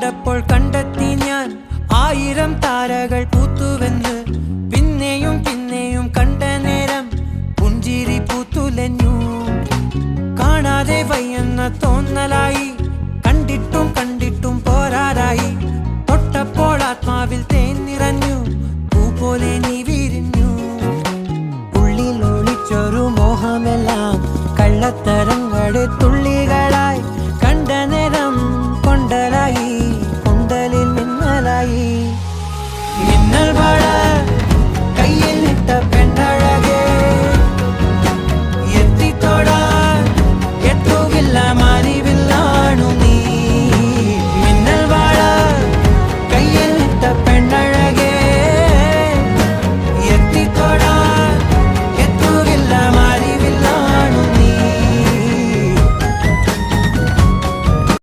കണ്ടപ്പോൾ കണ്ടെത്തി ഞാൻ 1000 താരകൾ പൂത്തുവെന്ന്. പിന്നെയും പിന്നെയും കണ്ട നേരം പുഞ്ചിരി പൂത്തുലഞ്ഞു. കാണാതെ വയ്യെന്ന തോന്നലായി, കണ്ടിട്ടും കണ്ടിട്ടും പോരാതായി. തൊട്ടപ്പോൾ ആത്മാവിൽ തേൻ നിറഞ്ഞു, പൂ പോലെ നീ വിരിഞ്ഞു. ഉള്ളിൽ ഒളിച്ചൊരു മോഹമെല്ലാം കള്ളത്തരങ്ങളുടെ തുള്ളികളായി, കണ്ട നേരം കൊണ്ടലായി